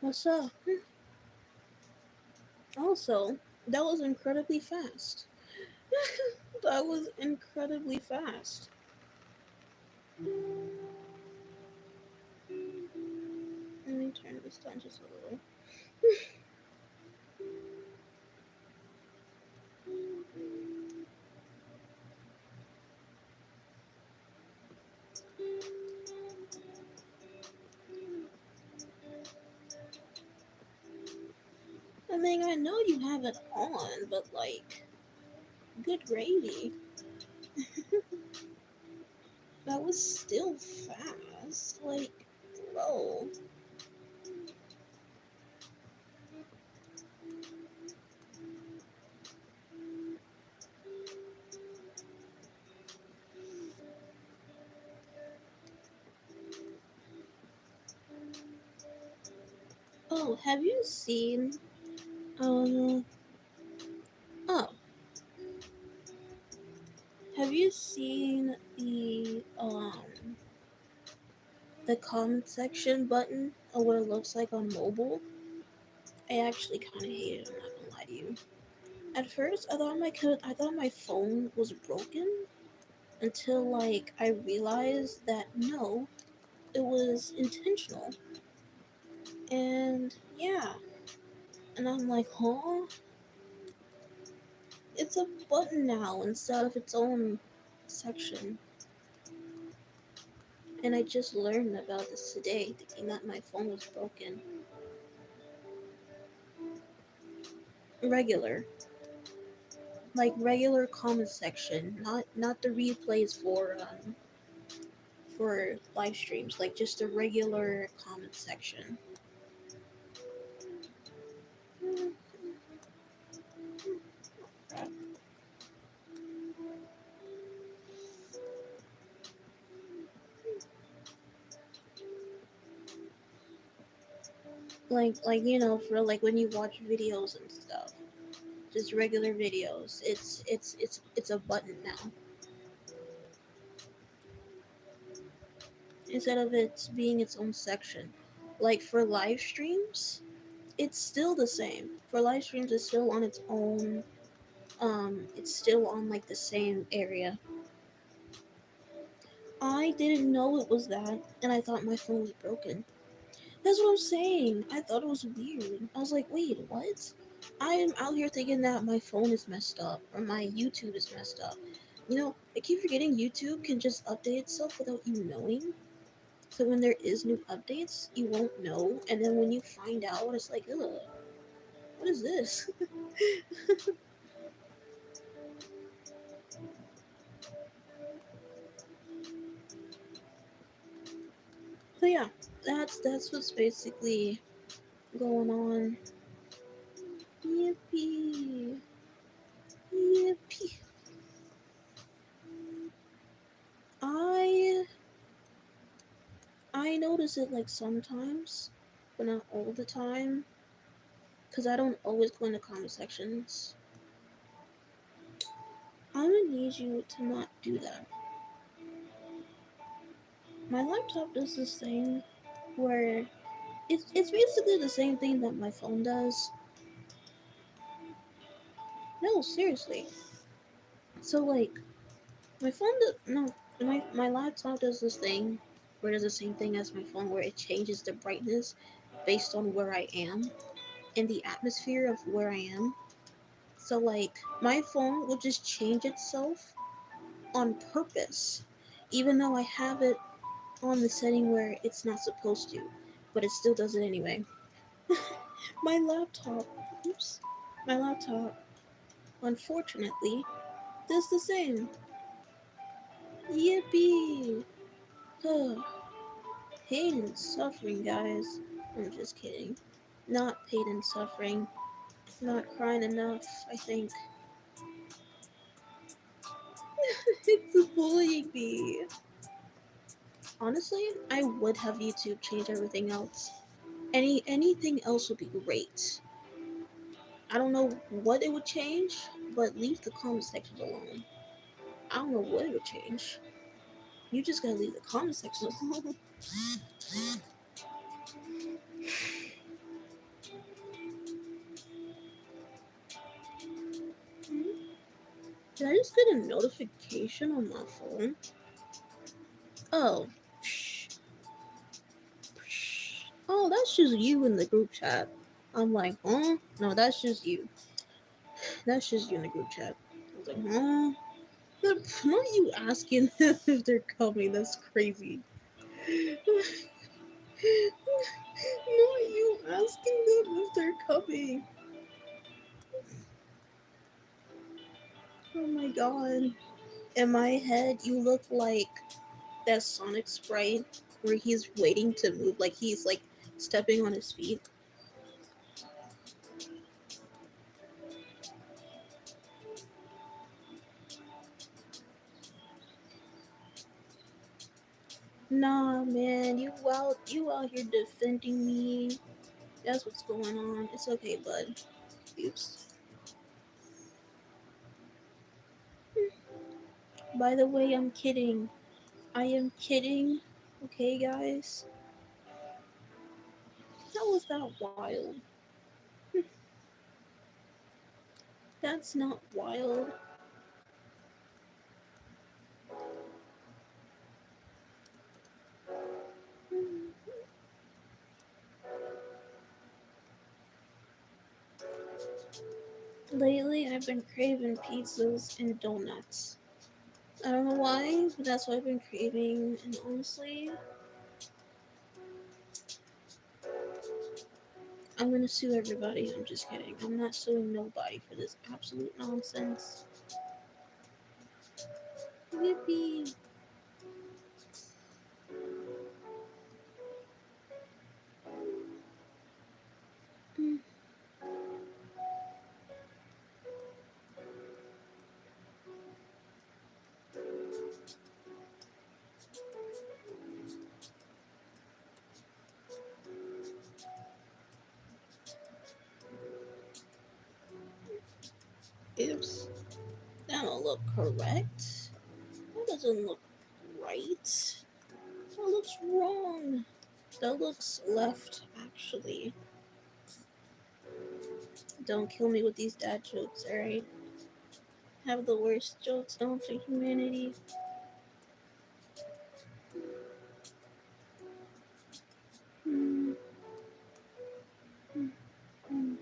What's up? Also, that was incredibly fast. That was incredibly fast. Let me turn this down just a little. I mean, I know you have it on, but like, good gravy. That was still fast. Like, bro. Oh, have you seen? Um. Oh, have you seen the comment section button of what it looks like on mobile? I actually kind of hate it. I'm not gonna lie to you. At first, I thought my phone was broken until like I realized that no, it was intentional. And yeah, and I'm like, huh? It's a button now instead of its own section. And I just learned about this today, thinking that my phone was broken. Regular, like regular comment section, not the replays for live streams, like just a regular comment section. Like for like when you watch videos and stuff, just regular videos. It's a button now instead of it being its own section. Like for live streams, it's still the same. For live streams, it's still on its own. It's still on like the same area. I didn't know it was that, and I thought my phone was broken. That's what I'm saying. I thought it was weird. I was like, wait, what? I am out here thinking that my phone is messed up or my YouTube is messed up. I keep forgetting YouTube can just update itself without you knowing. So when there is new updates, you won't know, and then when you find out, it's like, ugh, what is this? So yeah, that's what's basically going on. Yippee! Yippee! I I notice it like sometimes, but not all the time, because I don't always go into comment sections. I'm gonna need you to not do that. My laptop does this thing where it's basically the same thing that my phone does. No, seriously. So like my phone does no my laptop does this thing where it does the same thing as my phone where it changes the brightness based on where I am in the atmosphere of where I am. So like my phone will just change itself on purpose, even though I have it on the setting where it's not supposed to, but it still does it anyway. My laptop, oops, my laptop, unfortunately, does the same. Yippee! Pain and suffering, guys. I'm just kidding. Not pain and suffering. Not crying enough, I think. It's bullying me. Honestly, I would have YouTube change everything else. Anything else would be great. I don't know what it would change, but leave the comment sections alone. I don't know what it would change. You just gotta leave the comment section alone. Did I just get a notification on my phone? Oh. Psh, psh. Oh, that's just you in the group chat. I'm like, huh? No, that's just you. That's just you in the group chat. I was like, huh? Not you asking them if they're coming. That's crazy. Not you asking them if they're coming. Oh my god. In my head, you look like that Sonic sprite where he's waiting to move, like he's like stepping on his feet. Nah, man, you out here defending me. That's what's going on. It's okay, bud. Oops. By the way, I'm kidding. I am kidding. Okay, guys. How was that wild? That's not wild. Lately, I've been craving pizzas and donuts. I don't know why, but that's what I've been craving. And honestly, I'm gonna sue everybody. I'm just kidding. I'm not suing nobody for this absolute nonsense. Yippee! Mm. Oops. That don't look correct. That doesn't look right. That looks wrong. That looks left, actually. Don't kill me with these dad jokes, alright? Have the worst jokes known to humanity. Mm, mm, mm.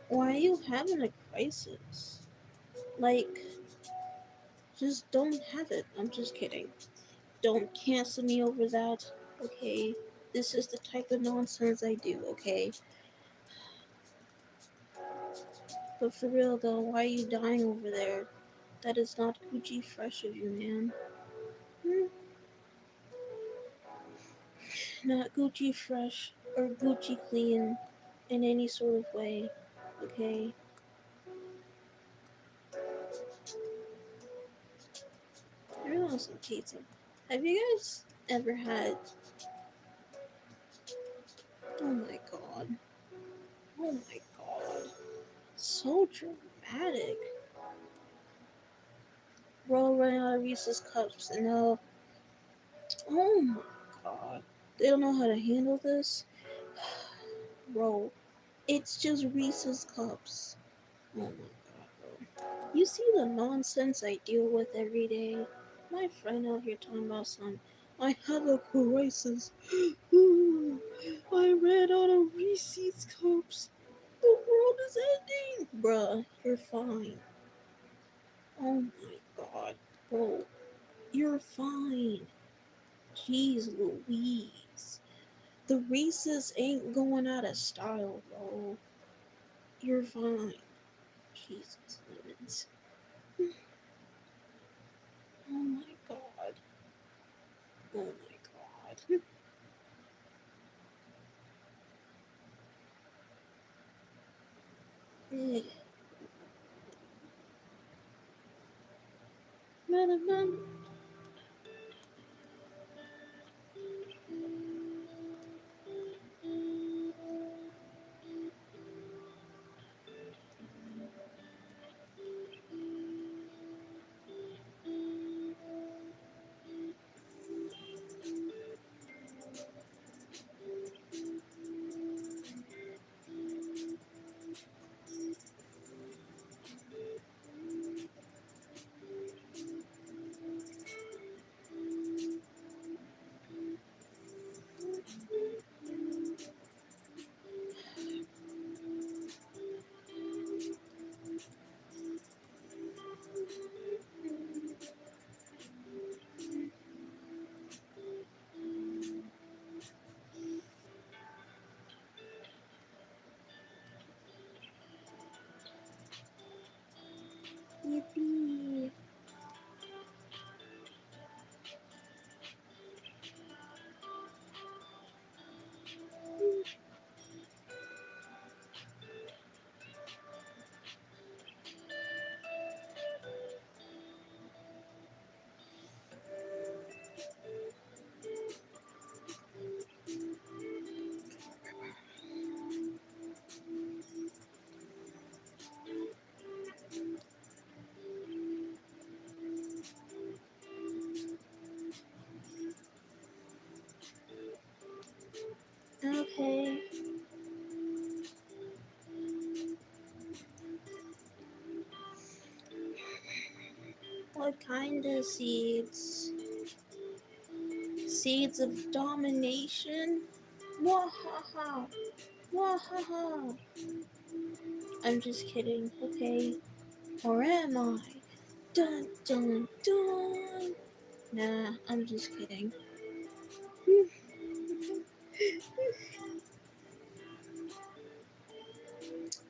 Why are you having a crisis? Like, just don't have it. I'm just kidding. Don't cancel me over that, okay? This is the type of nonsense I do, okay? But for real though, why are you dying over there? That is not Gucci fresh of you, man. Hmm? Not Gucci fresh or Gucci clean in any sort of way, okay? I really want some pizza. Have you guys ever had? Oh my god. Oh my god. So dramatic. Bro running out of Reese's cups and now. Oh my god. They don't know how to handle this? Bro, it's just Reese's cups. Oh my god, bro. You see the nonsense I deal with every day? My friend out here talking about some. I have a crisis. Ooh, I ran out of Reese's cups. The world is ending. Bruh, you're fine. Oh my god, bro. You're fine. Jeez Louise. The Reese's ain't going out of style, bro. You're fine. Jesus lemons. Oh my god. Oh my god. Eh. What kind of seeds? Seeds of domination? Wahaha! Wahaha! I'm just kidding, okay? Or am I? Dun dun dun! Nah, I'm just kidding.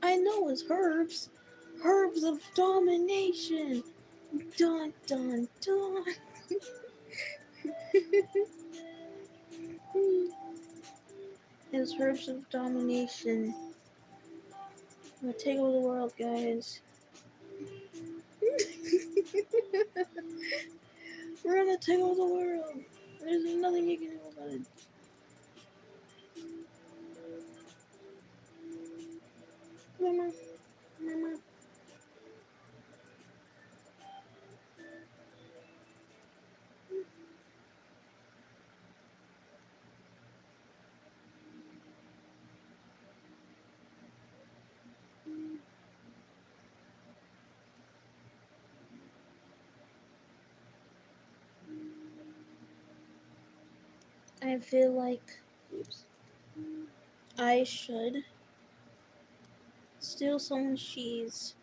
I know it's herbs. Herbs of domination. Dun dun dun. It's herbs of domination. I'm gonna take over the world, guys. We're gonna take over the world. There's nothing you can do about it. Mama, mama. I feel like I should steal someone's cheese.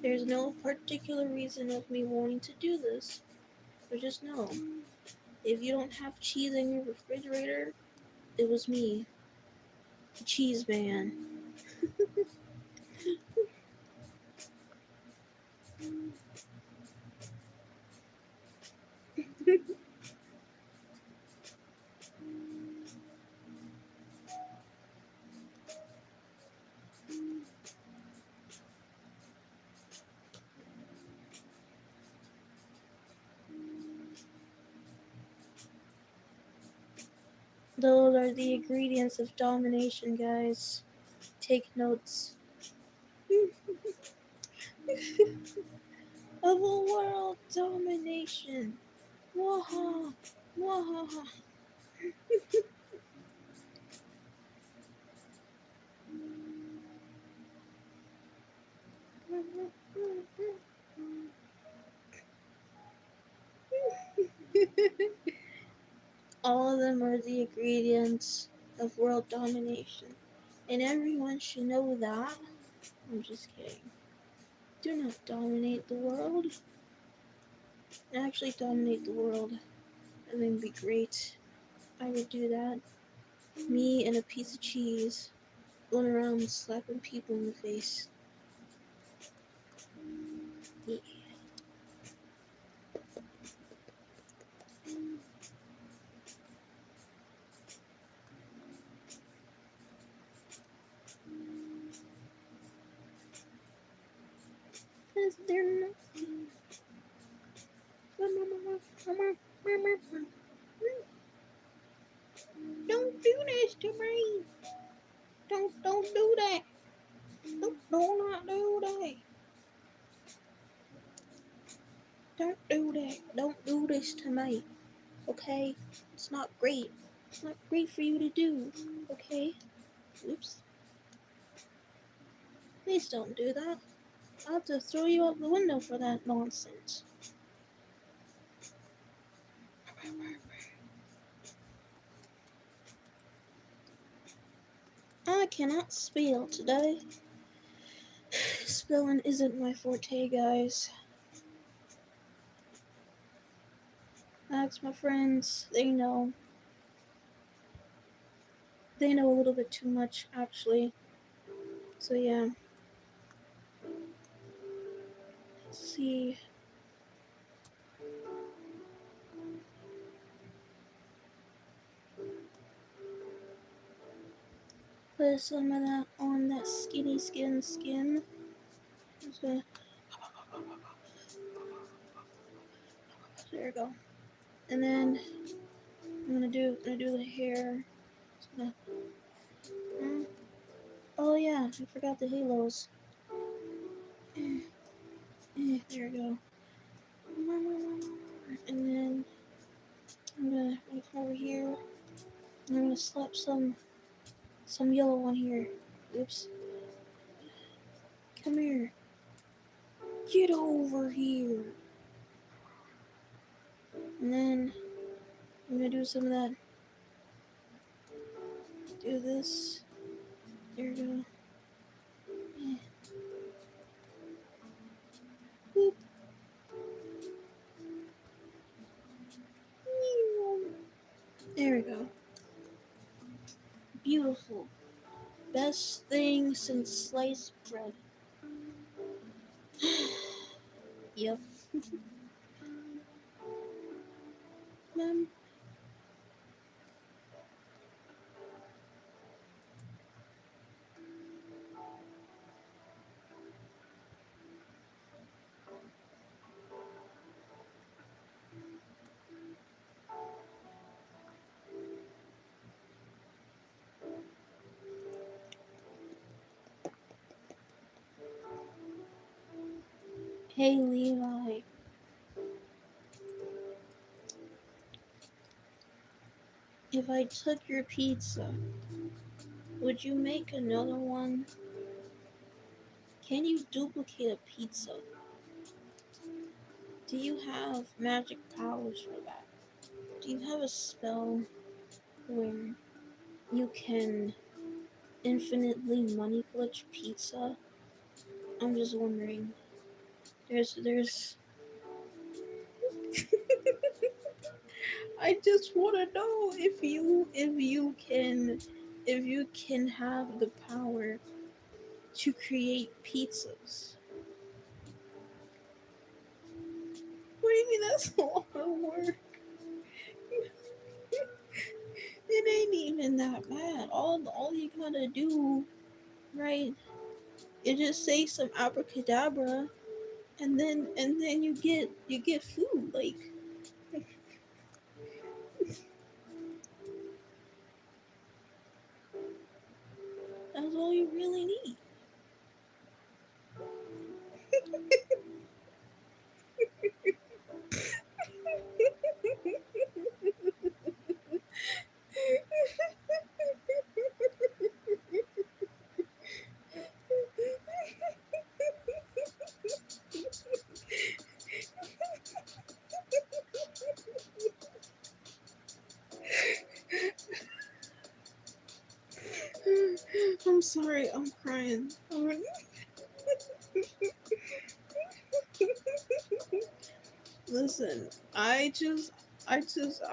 There's no particular reason of me wanting to do this, but just know, if you don't have cheese in your refrigerator, it was me, the cheese man. Those are the ingredients of domination, guys. Take notes. Of a world domination. Waha! Waha! All of them are the ingredients of world domination. And everyone should know that. I'm just kidding. Do not dominate the world. Actually dominate the world. I think it'd be great. I would do that. Me and a piece of cheese going around slapping people in the face. Yeah. Cause they're not. Don't do this to me. Don't do that. Do not do that. Don't do that. Don't do this to me. Okay? It's not great. It's not great for you to do. Okay? Oops. Please don't do that. I'll have to throw you out the window for that nonsense. I cannot spell today. Spelling isn't my forte, guys. Ask my friends. They know. They know a little bit too much, actually. So, yeah. Let's see. Put some of that on that skinny skin. So, there we go. And then I'm gonna do the hair. Gonna, oh yeah, I forgot the halos. There we go. And then I'm gonna come over here. And I'm gonna slap some yellow on here. Oops. Come here. Get over here. And then I'm gonna do some of that. Do this. There we go. Yeah. Boop. There we go. Beautiful. Best thing since sliced bread. Yep. Ma'am. Hey Levi, if I took your pizza, would you make another one? Can you duplicate a pizza? Do you have magic powers for that? Do you have a spell where you can infinitely money glitch pizza? I'm just wondering. There's I just want to know if you can have the power to create pizzas. What do you mean that's a lot of work? It ain't even that bad. All you gotta do, right, is just say some abracadabra, and then you get food. Like that's all you really need. I'm sorry, I'm crying. Listen, I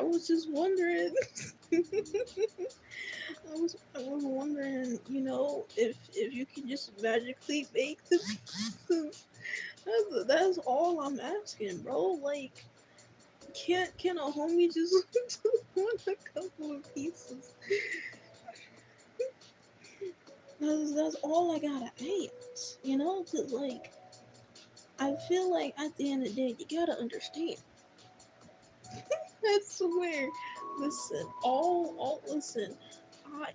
was just wondering. I was wondering, if you can just magically make the pizzas. That's all I'm asking, bro. Like, can a homie just want a couple of pieces? That's all I gotta ask. Cause like I feel like at the end of the day, you gotta understand. I swear. Listen, listen. I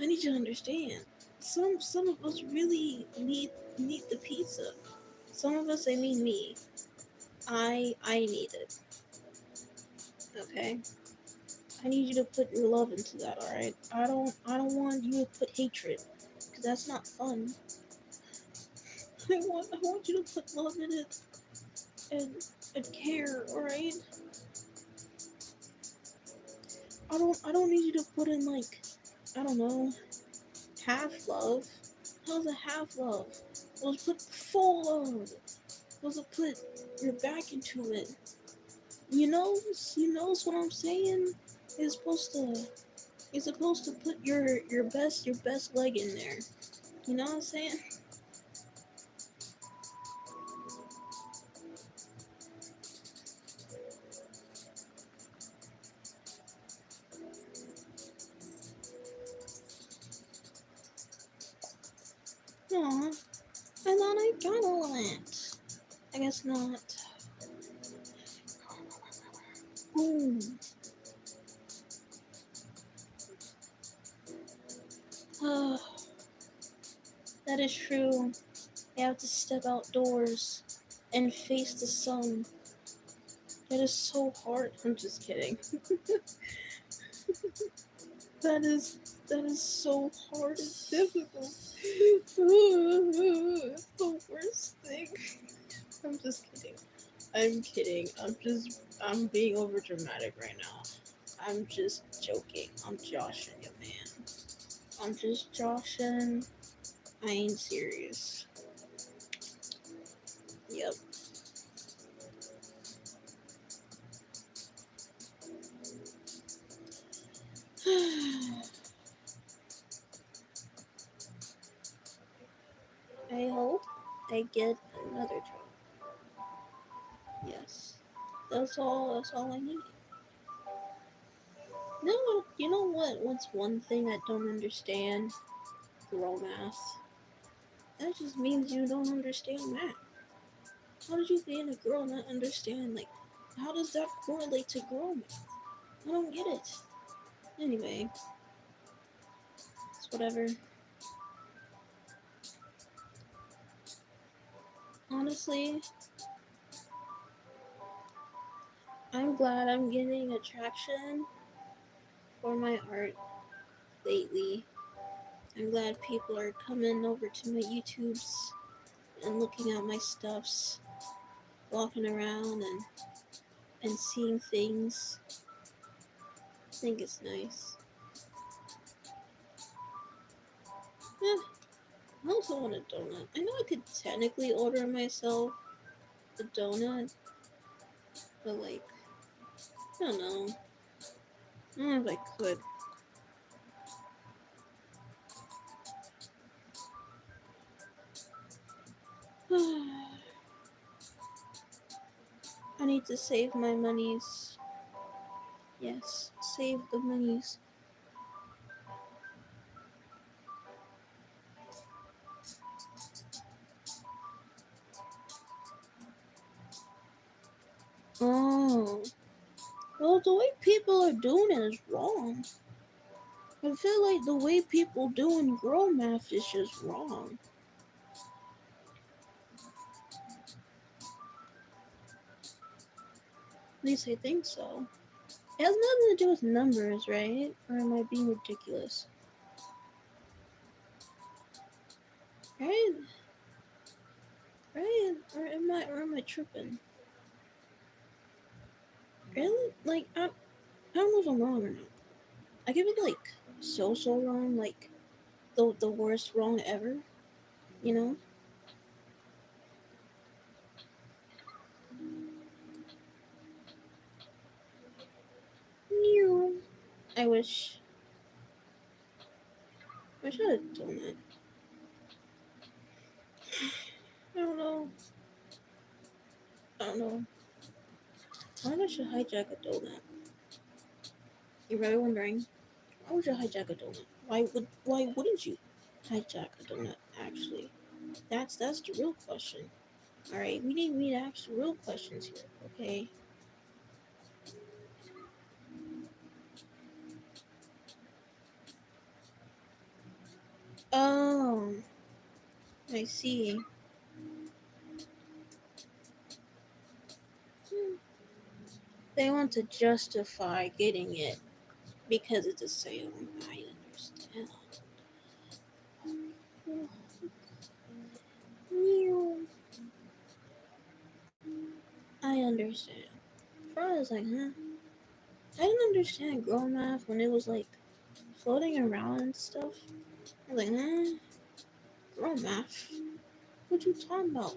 I need you to understand. Some of us really need the pizza. Some of us, I mean me. I need it. Okay. I need you to put your love into that. All right. I don't want you to put hatred, because that's not fun. I want you to put love in it, and care. All right. I don't need you to put in, like, I don't know, half love. How's a half love? Let's put full love. Let's put your back into it. You knows what I'm saying. You're supposed to you're supposed to put your best leg in there. You know what I'm saying? Aw, I thought I got all that. I guess not. Boom. Oh, that is true. You have to step outdoors and face the sun. That is so hard. I'm just kidding. That is so hard and difficult. It's the worst thing. I'm just kidding. I'm kidding. I'm being over dramatic right now. I'm just joking. I'm joshing you, man. I'm just joshing. I ain't serious. Yep. I hope I get another job. Yes. That's all I need. You know what? What's one thing I don't understand? Girl math. That just means you don't understand math. How did you being a girl not understand, like, how does that correlate to girl math? I don't get it. Anyway, it's whatever. Honestly, I'm glad I'm getting attraction for my art lately. I'm glad people are coming over to my YouTubes and looking at my stuffs, walking around and seeing things. I think it's nice. Yeah, I also want a donut. I know I could technically order myself a donut, but like, I don't know. I don't know if I could. I need to save my monies. Yes, save the monies. Oh, well, the way people are doing it is wrong. I feel like the way people doing girl math is just wrong. At least I think so. It has nothing to do with numbers, right? Or am I being ridiculous? Right? Right? Or am I tripping? Really? Like I don't know if I'm wrong or not. I could be like so wrong, like the worst wrong ever. You know? Meow. I wish I had done that. I don't know. I don't know. Why would you hijack a donut? You're probably wondering, why would you hijack a donut? Why wouldn't you hijack a donut, actually? That's the real question. Alright, we need to ask the real questions here, okay? Oh, I see. Hmm. They want to justify getting it because it's a sale. I understand. I understand. For I was like, huh? I didn't understand girl math when it was like floating around and stuff. I was like, girl math? What you talking about?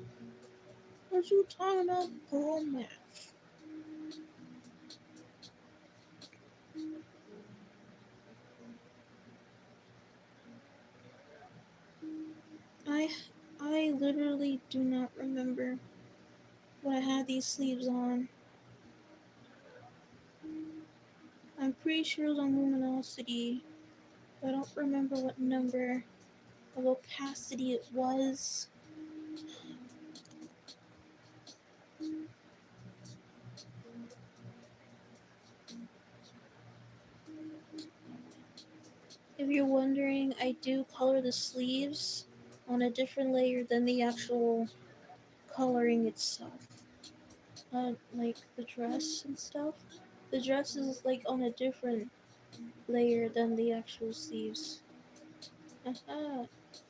What you talking about, girl math? I I literally do not remember when I had these sleeves on. I'm pretty sure it was on luminosity, but I don't remember what number of opacity it was. If you're wondering, I do color the sleeves on a different layer than the actual coloring itself. Like the dress and stuff. The dress is like on a different layer than the actual sleeves. Haha.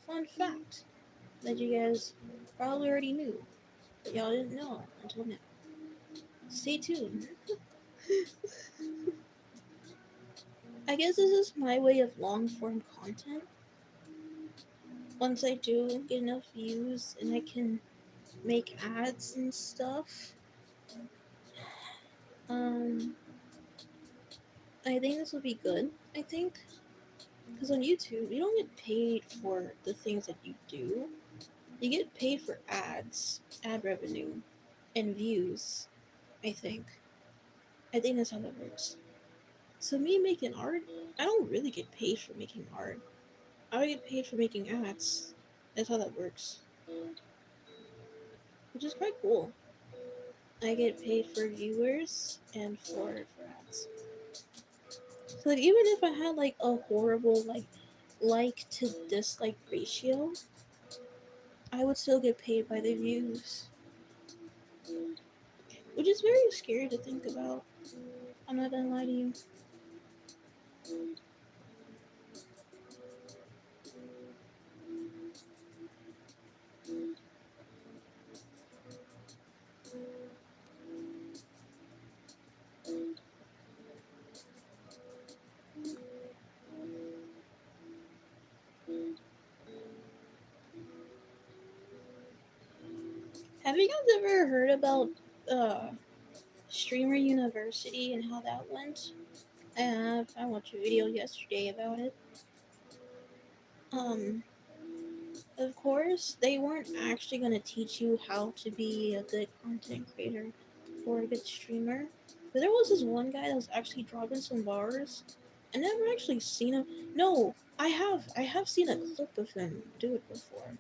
Fun fact that you guys probably already knew, but y'all didn't know until now. Stay tuned. I guess this is my way of long form content. Once I do get enough views and I can make ads and stuff, um, I think this will be good. I think because on YouTube you don't get paid for the things that you do. You get paid for ads, ad revenue, and views. I think. I think that's how that works. So me making art, I don't really get paid for making art. I get paid for making ads. That's how that works, which is quite cool. I get paid for viewers and for ads. So like, even if I had like a horrible like to dislike ratio, I would still get paid by the views, which is very scary to think about. I'm not gonna lie to you. Have you guys ever heard about uh Streamer University and how that went? I have. I watched a video yesterday about it. Um, of course, they weren't actually going to teach you how to be a good content creator or a good streamer. But there was this one guy that was actually dropping some bars. I never actually seen him. No, I have. I have seen a clip of him do it before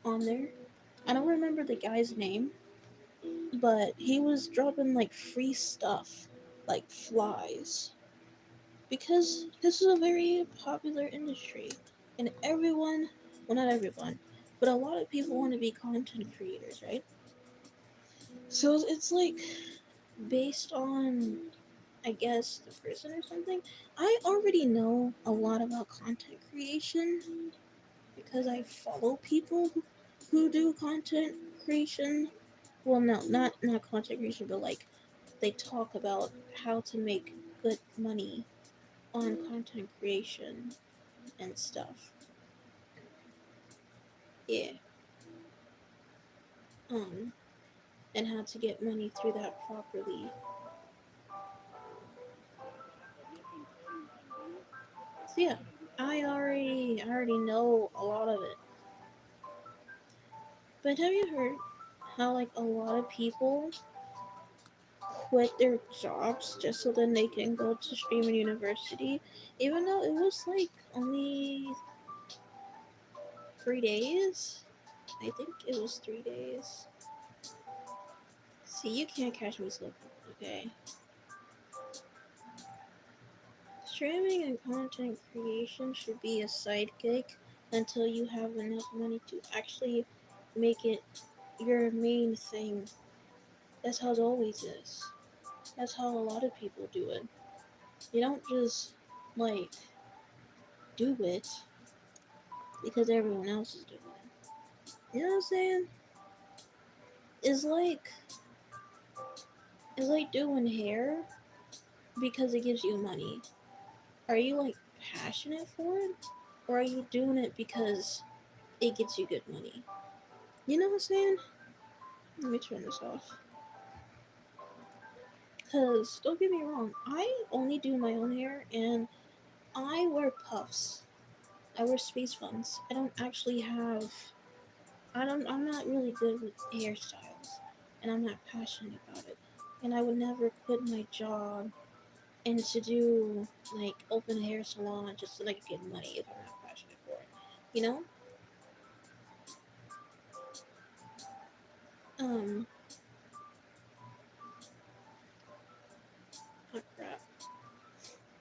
on there. I don't remember the guy's name, but he was dropping like free stuff, like flies, because this is a very popular industry, and everyone, well, not everyone, but a lot of people want to be content creators, right? So it's like based on, I guess, the person or something. I already know a lot about content creation because I follow people who do content creation. Well, no, not content creation, but like they talk about how to make good money on content creation and stuff. Yeah. Um, and how to get money through that properly. So yeah, I already know a lot of it. But have you heard how like a lot of people quit their jobs just so then they can go to streaming university, even though it was like only 3 days? I think it was 3 days. See, you can't catch me slipping, okay? Streaming and content creation should be a side gig until you have enough money to actually make it your main thing. That's how it always is. That's how a lot of people do it. You don't just like do it because everyone else is doing it. You know what I'm saying? It's like it's like doing hair because it gives you money. Are you like passionate for it? Or are you doing it because it gets you good money? You know what I'm saying? Let me turn this off. Because, don't get me wrong, I only do my own hair and I wear puffs. I wear space buns. I don't actually have. I'm not really good with hairstyles. And I'm not passionate about it. And I would never quit my job and to do, like, open a hair salon just so I could get money if I'm not passionate for it. You know? Um, oh crap.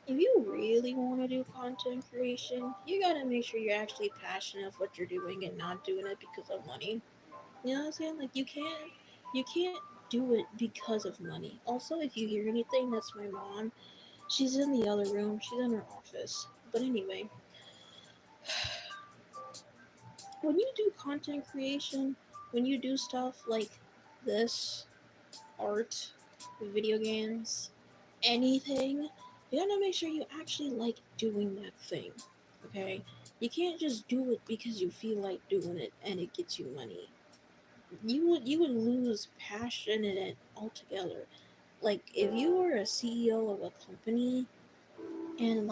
If you really want to do content creation, you gotta make sure you're actually passionate of what you're doing and not doing it because of money. You know what I'm saying? Like you can't do it because of money. Also, if you hear anything, that's my mom. She's in the other room. She's in her office. But anyway, when you do content creation, when you do stuff like this, art, video games, anything, you gotta make sure you actually like doing that thing. Okay? You can't just do it because you feel like doing it and it gets you money. You would lose passion in it altogether. Like if you were a CEO of a company and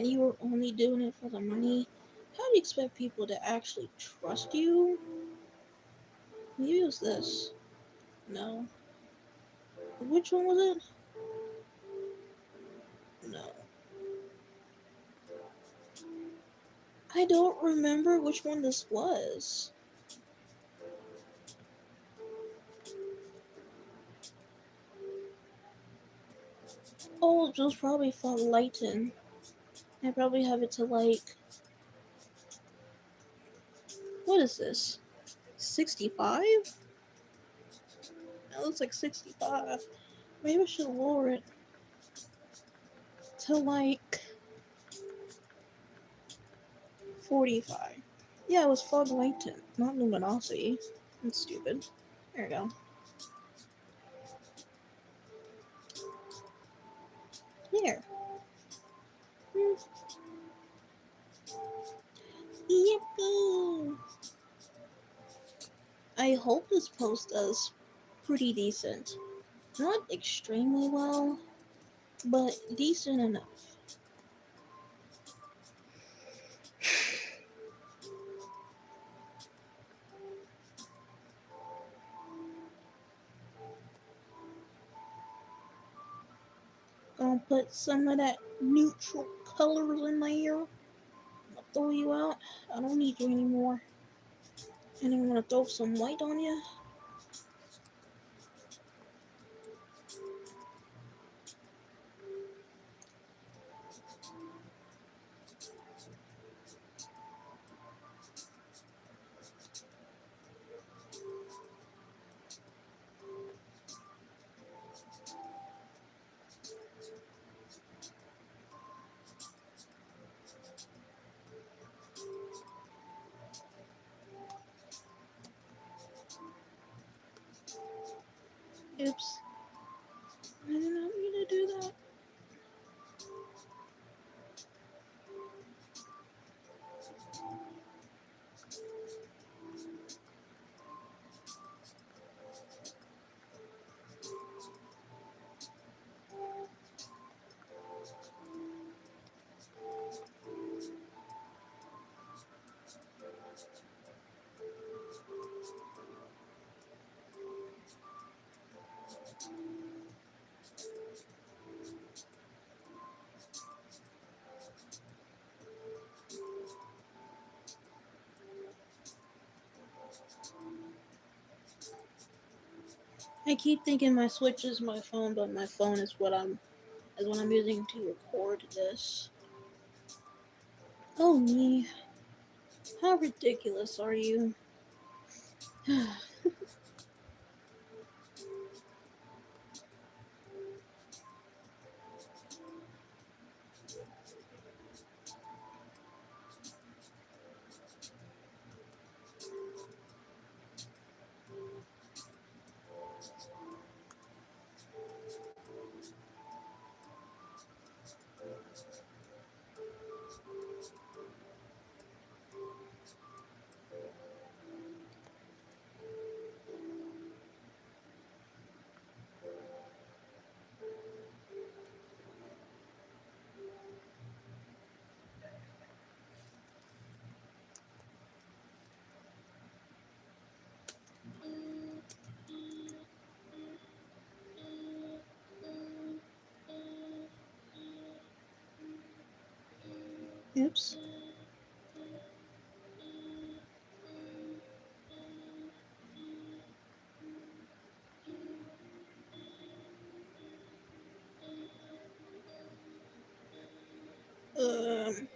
you were only doing it for the money, how do you expect people to actually trust you? Use this. No. Which one was it? No. I don't remember which one this was. Oh, it was probably Fog Lighten. I probably have it to what is this? 65? That looks like 65. Maybe I should lower it to 45. Yeah, it was Fog Lighten, not Luminosity. That's stupid. There we go. Here. Yippee! I hope this post does pretty decent. Not extremely well, but decent enough. Gonna put some of that neutral colors in there. I'll throw you out. I don't need you anymore. And I'm gonna throw some white on you. Oops. I did not mean to do that. I keep thinking my Switch is my phone, but my phone is what I'm using to record this. Oh me. How ridiculous are you? Oops. Um.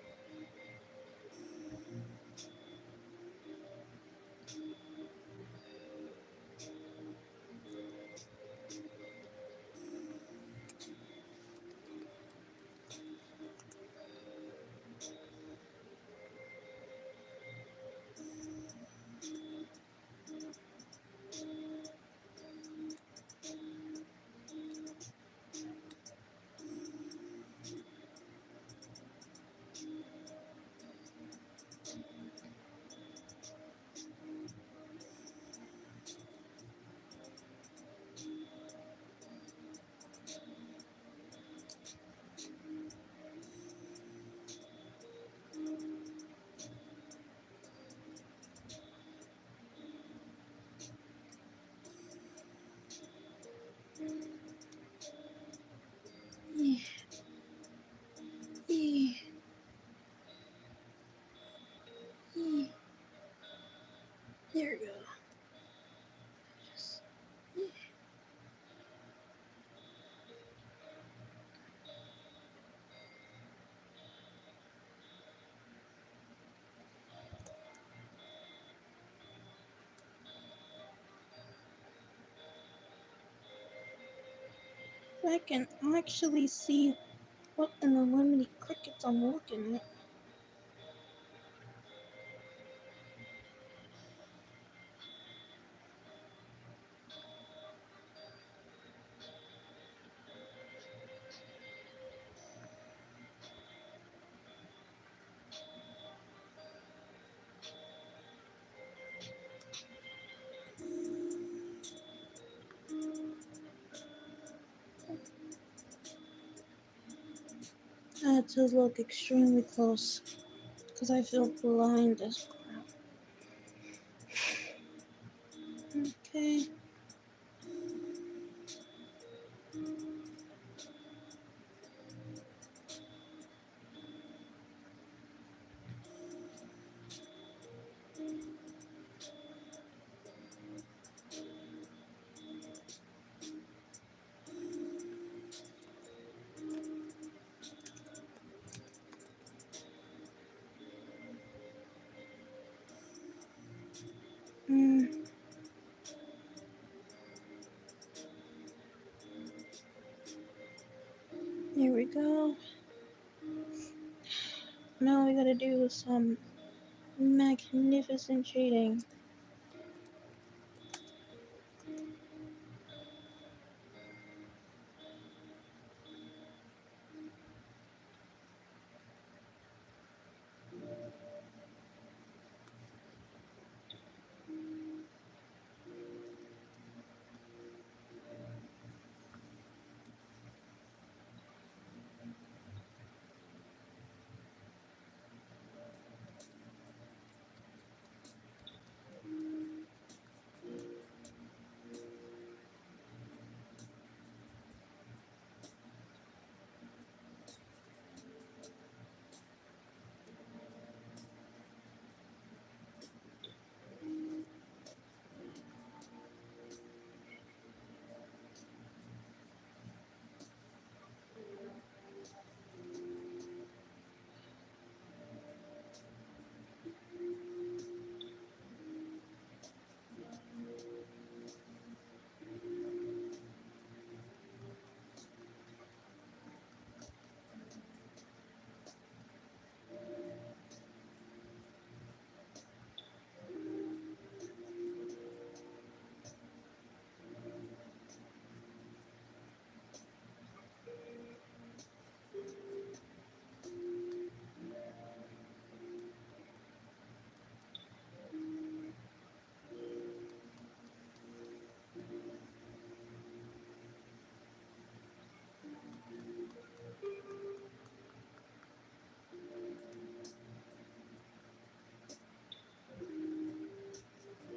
There we go. Just, I can actually see what in the lemony crickets I'm looking at. I had to look extremely close because I feel blind as crap. Okay. Mm, here we go. Now we gotta do some magnificent shading.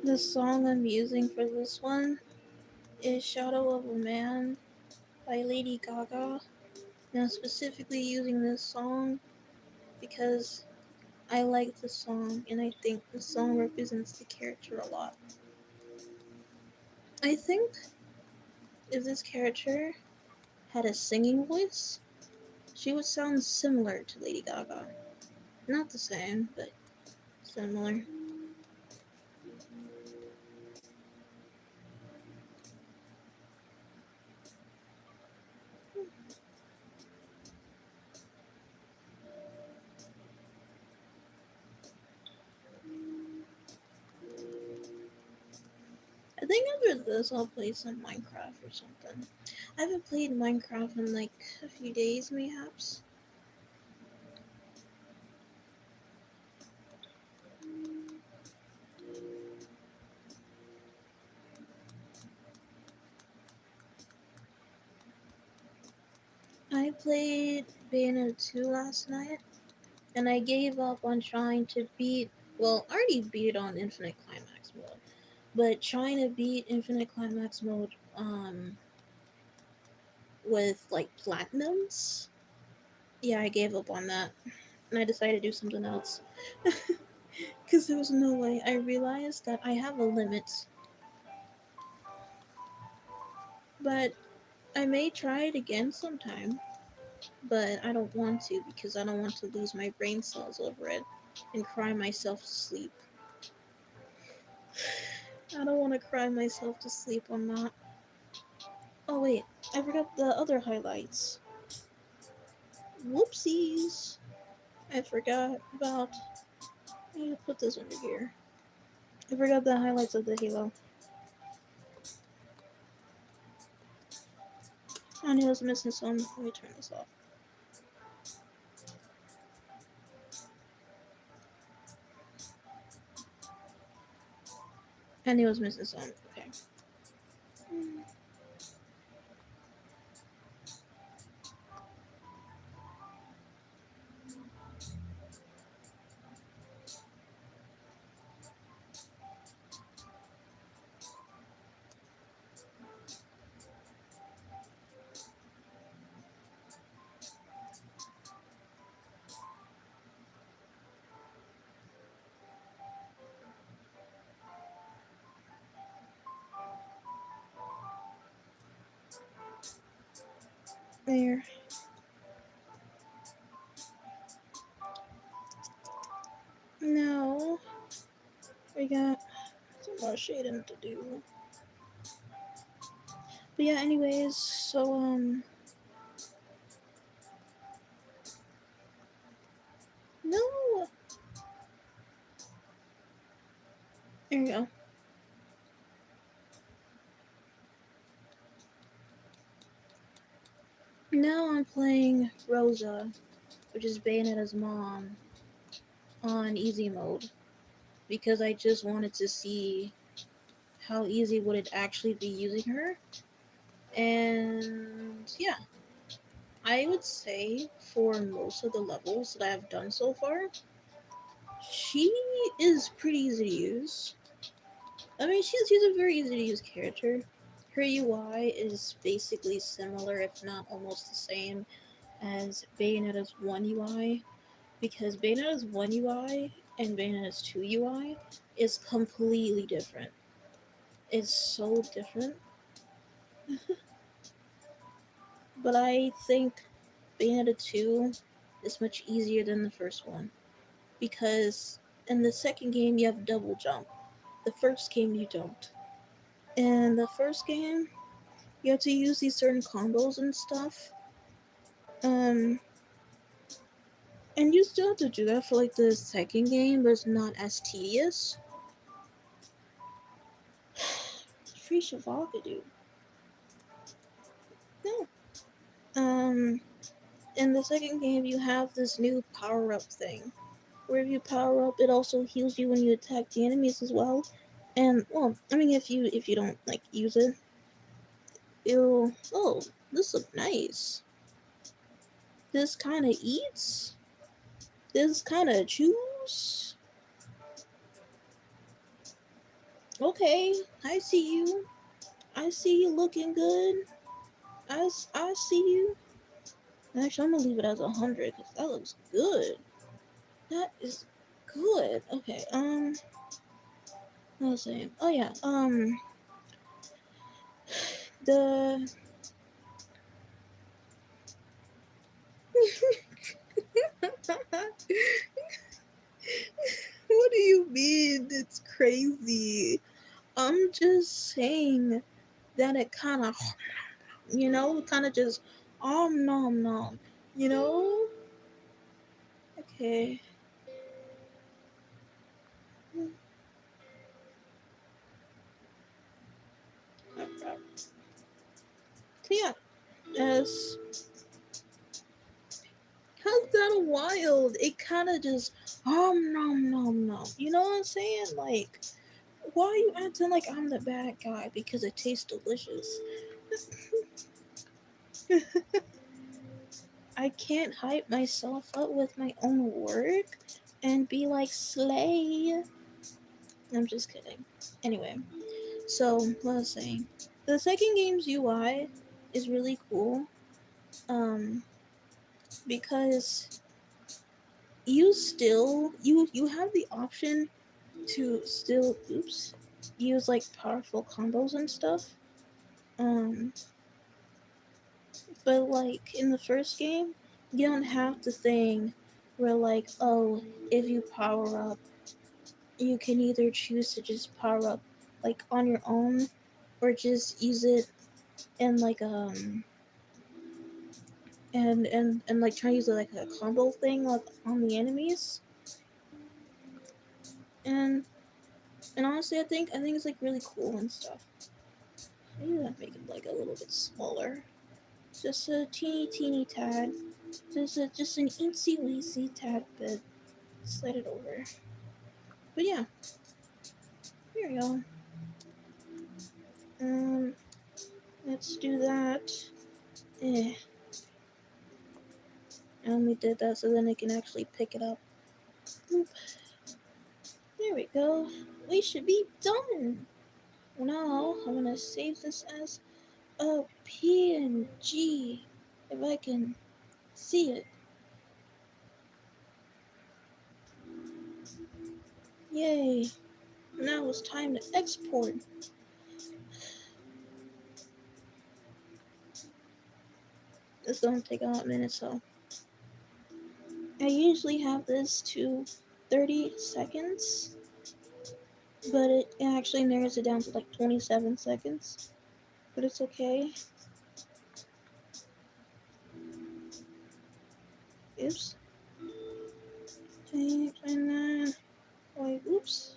The song I'm using for this one is Shadow of a Man by Lady Gaga. And I'm specifically using this song because I like the song and I think the song represents the character a lot. I think if this character had a singing voice, she would sound similar to Lady Gaga. Not the same, but similar. I think after this, I'll play some Minecraft or something. I haven't played Minecraft in like a few days, mayhaps. I played Bayonetta 2 last night, and I gave up on trying to beat. Well, I already beat it on Infinite Climax mode, but trying to beat Infinite Climax mode with like platinums, yeah, I gave up on that, and I decided to do something else. Because there was no way. I realized that I have a limit, but I may try it again sometime. But I don't want to because I don't want to lose my brain cells over it and cry myself to sleep. I don't want to cry myself to sleep on that. Oh wait, I forgot the other highlights. Whoopsies! I forgot about. I need to put this under here. I forgot the highlights of the Halo. I knew I was missing some. Let me turn this off. I knew I was missing some. Okay. There. No. We got some more shading to do. But yeah, anyways, so, no! There you go. Now I'm playing Rosa, which is Bayonetta's mom, on easy mode. Because I just wanted to see how easy would it actually be using her. And yeah, I would say for most of the levels that I've done so far, she is pretty easy to use. I mean, she's a very easy to use character. Her UI is basically similar, if not almost the same, as Bayonetta's 1 UI, because Bayonetta's 1 UI and Bayonetta's 2 UI is completely different. It's so different. But I think Bayonetta 2 is much easier than the first one, because in the second game you have double jump. The first game you don't. In the first game, you have to use these certain combos and stuff. Um, and you still have to do that for like the second game, but it's not as tedious. Free Shavaka, dude. No. In the second game, you have this new power up thing, where if you power up, it also heals you when you attack the enemies as well. And well, I mean, if you don't like use it, it'll. Oh, this looks nice. This kind of eats. This kind of chews. Okay, I see you. I see you looking good. I see you. Actually, I'm gonna leave it as 100 because that looks good. That is good. Okay. What was I saying? Oh yeah. The. What do you mean? It's crazy. I'm just saying that it kind of, kind of just, nom nom, you know? Okay. So yeah, as how's that wild? It kind of just, nom nom nom. You know what I'm saying? Like, why are you acting like I'm the bad guy because it tastes delicious? I can't hype myself up with my own work and be like, slay. I'm just kidding. Anyway, so what I was saying, the second game's UI is really cool, um, because you have the option to still use like powerful combos and stuff. Um, but like in the first game, you don't have the thing where like, oh, if you power up, you can either choose to just power up like on your own or just use it and like and like try to use it like a combo thing like on the enemies. And and honestly, I think it's like really cool and stuff. Maybe I'll make it like a little bit smaller, just a teeny tad, just an eensy weensy tad bit. Slide it over. But yeah, here we go. Um, let's do that. Eh, I only did that so then I can actually pick it up. Oop. There we go. We should be done. Now I'm gonna save this as a PNG if I can see it. Yay! Now it's time to export. This don't take a hot minute, so I usually have this to 30 seconds, but it actually narrows it down to like 27 seconds. But it's okay. Oops. And like, oops.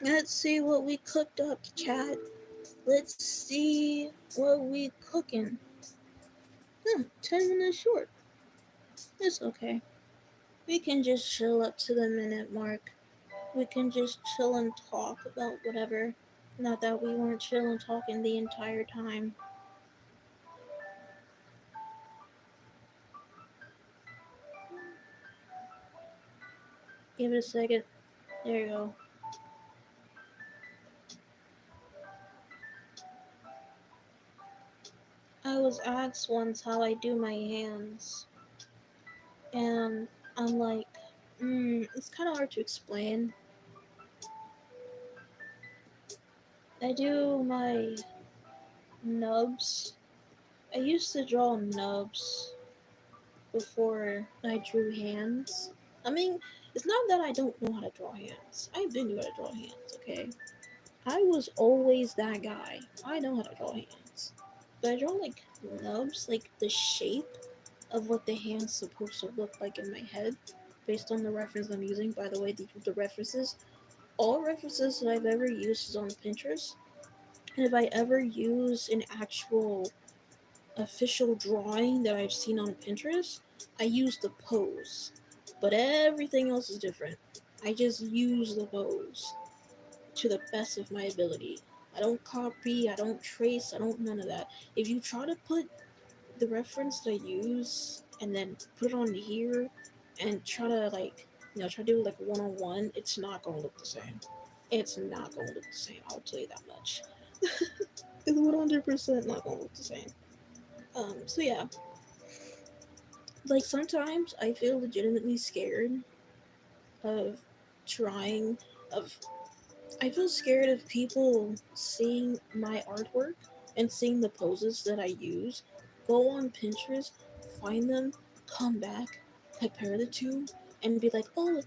Let's see what we cooked up, chat. Let's see what we cooking. 10 minutes short. It's okay. We can just chill up to the minute mark. We can just chill and talk about whatever. Not that we weren't chilling talking the entire time. Give it a second. There you go. I was asked once how I do my hands, and I'm like, it's kind of hard to explain. I do my nubs. I used to draw nubs before I drew hands. I mean, it's not that I don't know how to draw hands. I do know how to draw hands, okay? I was always that guy. I know how to draw hands. But I draw like nubs, like the shape of what the hand's supposed to look like in my head based on the reference I'm using. By the way, the references, all references that I've ever used is on Pinterest. And if I ever use an actual official drawing that I've seen on Pinterest, I use the pose. But everything else is different. I just use the pose to the best of my ability. I don't copy, I don't trace, I don't none of that. If you try to put the reference that I use and then put it on here and try to like try to do like one on one, it's not gonna look the same. It's not gonna look the same, I'll tell you that much. It's 100% not gonna look the same. So yeah, like sometimes I feel legitimately scared of trying of I feel scared of people seeing my artwork and seeing the poses that I use, go on Pinterest, find them, come back, compare the two, and be like, oh,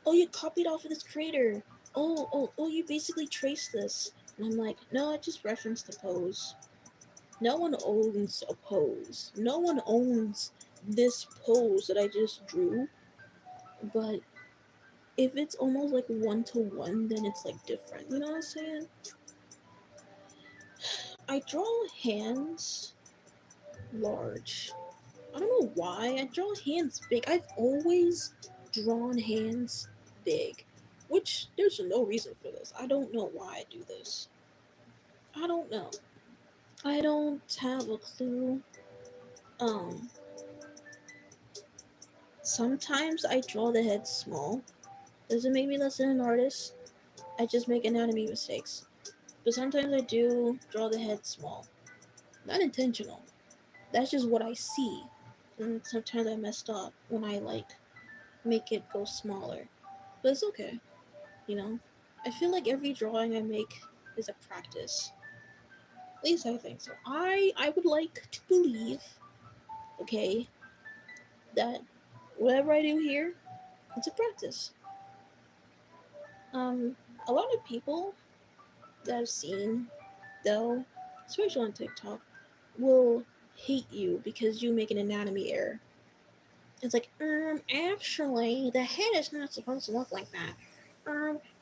you copied off of this creator. Oh, you basically traced this. And I'm like, no, I just referenced the pose. No one owns a pose. No one owns this pose that I just drew. But if it's almost like one to one, then it's like different. You know what I'm saying? I draw hands large. I don't know why. I draw hands big. I've always drawn hands big. Which there's no reason for this. I don't know why I do this. I don't know. I don't have a clue. Um Sometimes I draw the head small. Doesn't make me less than an artist. I just make anatomy mistakes. But sometimes I do draw the head small. Not intentional. That's just what I see. And sometimes I messed up when I like make it go smaller. But it's okay, you know? I feel like every drawing I make is a practice. At least I think so. I would like to believe, okay, that whatever I do here, it's a practice. Um, a lot of people that I've seen, though, especially on TikTok, will hate you because you make an anatomy error. It's like, actually, the head is not supposed to look like that.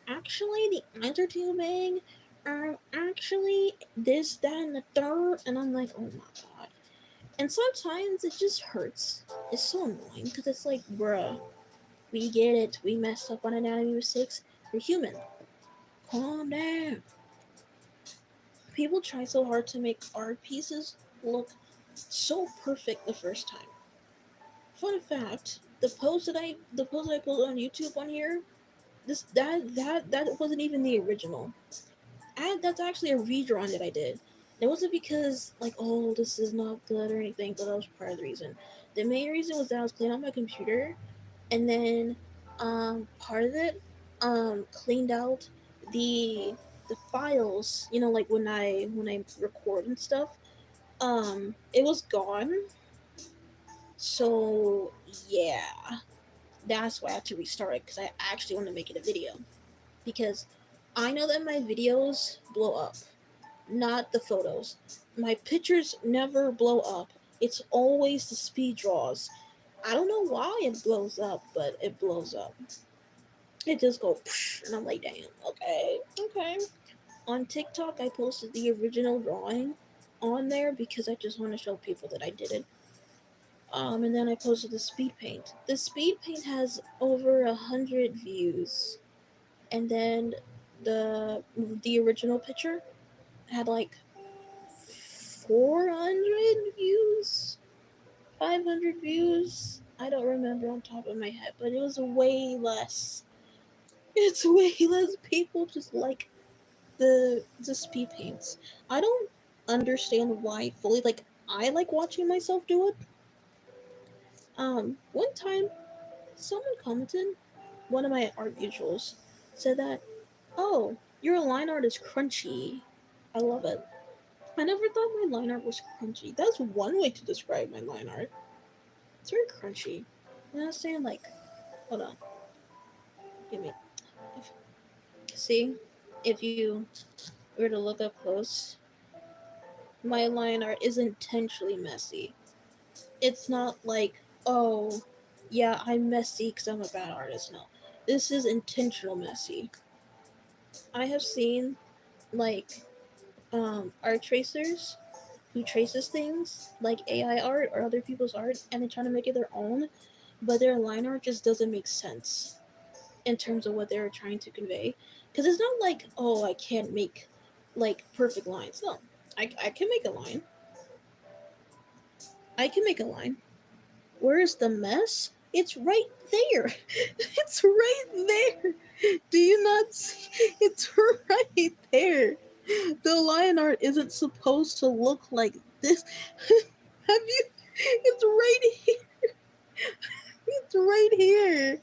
Actually, the eyes are too big. Actually, this, that, and the third. And I'm like, oh my god. And sometimes it just hurts. It's so annoying because it's like, bruh, we get it. We messed up on anatomy mistakes. We're human. Calm down. People try so hard to make art pieces look so perfect the first time. Fun fact: the post that I posted on YouTube on here, that wasn't even the original. That's actually a redrawing that I did. It wasn't because like, oh, this is not good or anything, but that was part of the reason. The main reason was that I was cleaning out my computer, and then part of it cleaned out the the files. You know, like when I record and stuff. It was gone. So yeah, that's why I had to restart it because I actually want to make it a video. Because I know that my videos blow up, not the photos. My pictures never blow up. It's always the speed draws. I don't know why it blows up, but it blows up. It just goes, and I'm like, damn, okay, okay. On TikTok, I posted the original drawing on there because I just want to show people that I did it. And then I posted the speed paint. The speed paint has over 100 views, and then the original picture had like 400 views, 500 views. I don't remember on top of my head, but it was way less. It's way less people just like the speed paints. I don't understand why fully. Like I like watching myself do it. One time someone commented, one of my art mutuals said that, oh, your line art is crunchy. I love it. I never thought my line art was crunchy. That's one way to describe my line art. It's very crunchy. You know what I'm saying? Like, hold on. Give me. If, see? If you were to look up close, my line art is intentionally messy. It's not like, oh, yeah, I'm messy because I'm a bad artist. No. This is intentional messy. I have seen, like, art tracers who traces things like AI art or other people's art and they try to make it their own, but their line art just doesn't make sense in terms of what they're trying to convey. Because it's not like, oh, I can't make like perfect lines. No, I can make a line. I can make a line. Where's the mess? It's right there. It's right there. Do you not see? It's right there. The line art isn't supposed to look like this. Have you? It's right here. It's right here.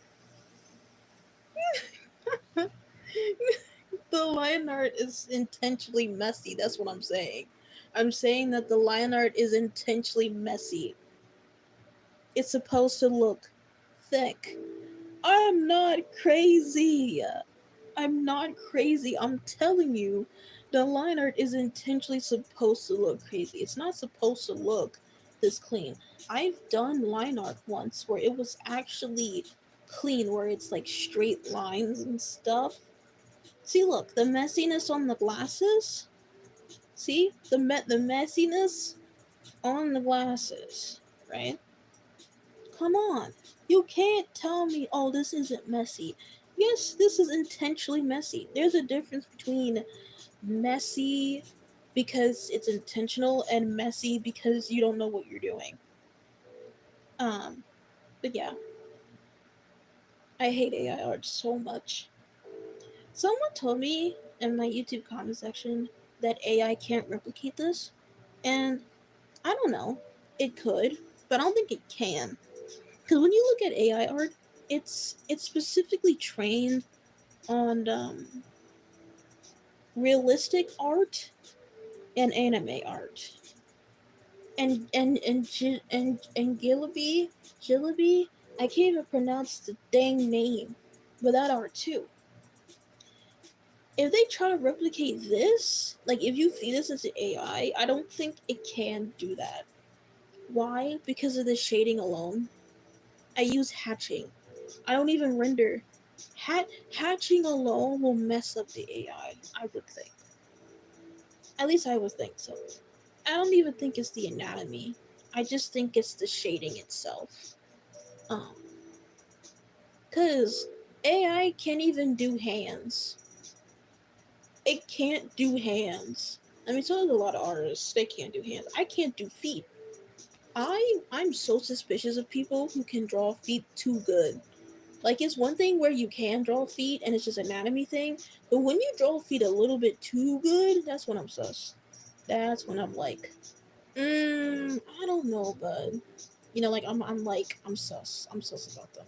The line art is intentionally messy. That's what I'm saying. I'm saying that the line art is intentionally messy. It's supposed to look thick. I'm not crazy. I'm not crazy. I'm telling you, the line art is intentionally supposed to look crazy. It's not supposed to look this clean. I've done line art once where it was actually clean, where it's like straight lines and stuff. See, look, the messiness on the glasses. See the messiness on the glasses, right? Come on, you can't tell me, oh, this isn't messy. Yes, this is intentionally messy. There's a difference between messy because it's intentional and messy because you don't know what you're doing. Um, but yeah, I hate AI art so much. Someone told me in my YouTube comment section that AI can't replicate this. And I don't know, it could, but I don't think it can. Because when you look at AI art, it's specifically trained on realistic art and anime art. And Gillaby, I can't even pronounce the dang name, but that art too. If they try to replicate this, like if you feed this into AI, I don't think it can do that. Why? Because of the shading alone. I use hatching. I don't even render. Hatching alone will mess up the AI, I would think. At least I would think so. I don't even think it's the anatomy. I just think it's the shading itself. Um, Cause AI can't even do hands. It can't do hands. I mean, so does a lot of artists. They can't do hands. I can't do feet. I'm so suspicious of people who can draw feet too good. Like it's one thing where you can draw feet and it's just anatomy thing, but when you draw feet a little bit too good, that's when I'm sus. That's when I'm like, I don't know, bud. You know, like I'm sus. I'm sus about them.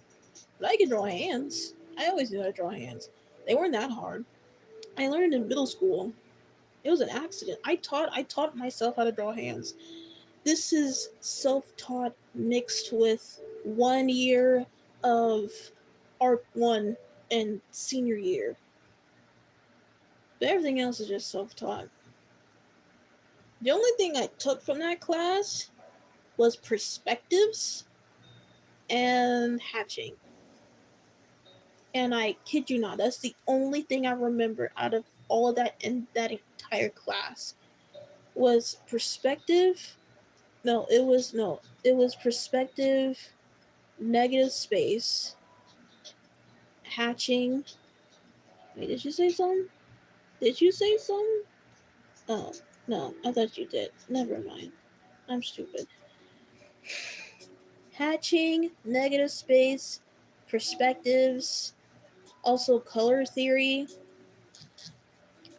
But I can draw hands. I always knew how to draw hands. They weren't that hard. I learned in middle school. It was an accident. I taught myself how to draw hands. This is self-taught mixed with 1 year of art one and senior year. But everything else is just self-taught. The only thing I took from that class was perspectives and hatching. And I kid you not, that's the only thing I remember out of all of that in that entire class was perspective. It was perspective, negative space, hatching. Wait, did you say something? Did you say something? Oh, no, I thought you did. Never mind. I'm stupid. Hatching, negative space, perspectives, also color theory.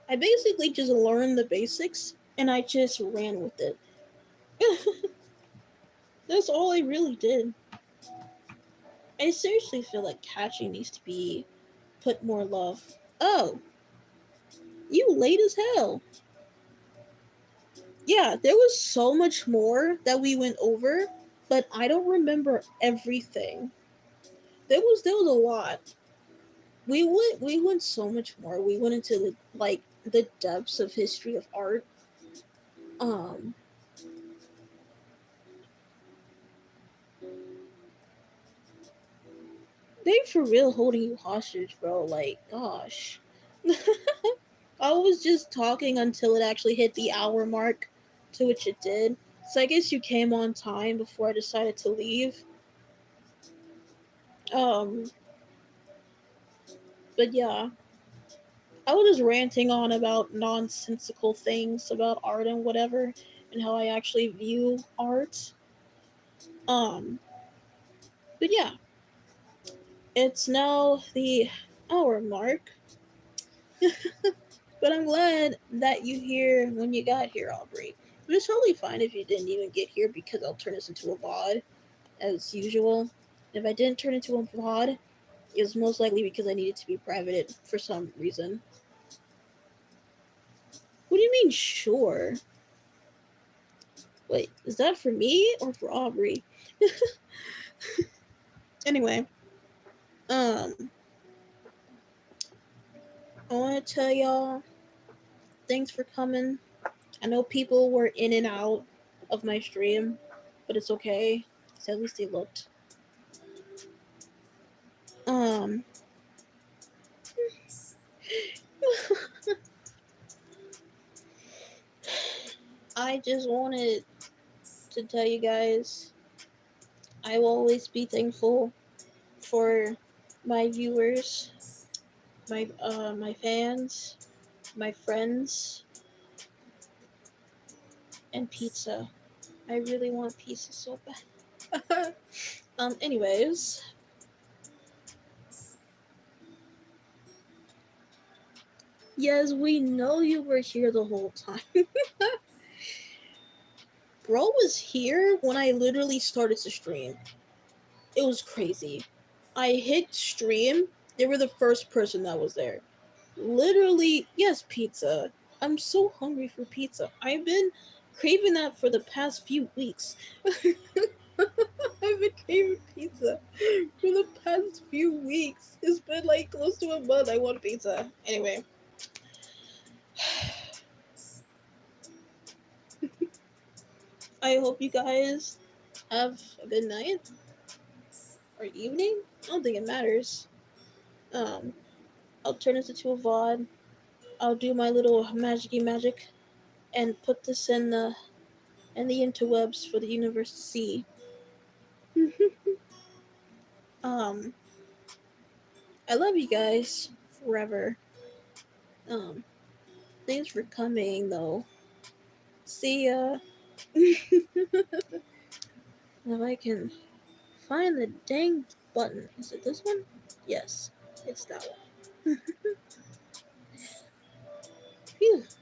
I basically just learned the basics and I just ran with it. That's all I really did. I seriously feel like hatching needs to be put more love. Oh, you late as hell. Yeah, there was so much more that we went over, but I don't remember everything. There was a lot. We went so much more. We went into the depths of history of art. Um, they for real holding you hostage, bro. Like, gosh. I was just talking until it actually hit the hour mark, to which it did. So I guess you came on time before I decided to leave. Um, but yeah, I was just ranting on about nonsensical things about art and whatever, and how I actually view art. Um, but yeah, it's now the hour mark. But I'm glad that you here when you got here, Aubrey. But it's totally fine if you didn't even get here because I'll turn this into a VOD as usual. If I didn't turn into a VOD, it was most likely because I needed to be private for some reason. What do you mean, sure? Wait, is that for me or for Aubrey? Anyway, um, I want to tell y'all thanks for coming. I know people were in and out of my stream, but it's okay. So at least they looked. Um, I just wanted to tell you guys I will always be thankful for my viewers, my fans, my friends, and pizza. I really want pizza so bad. Anyways, yes, we know you were here the whole time. bro was here when I literally started to stream. It was crazy. I hit stream. They were the first person that was there. Literally, yes, pizza. I'm so hungry for pizza. I've been craving that for the past few weeks. I've been craving pizza for the past few weeks. It's been like close to a month. I want pizza. Anyway, I hope you guys have a good night or evening. I don't think it matters. Um, I'll turn this into a VOD. I'll do my little magicy magic and put this in the interwebs for the universe to see. um, I love you guys forever. Um, thanks for coming though. See ya. If I can find the dang button. Is it this one? Yes, it's that one. Phew.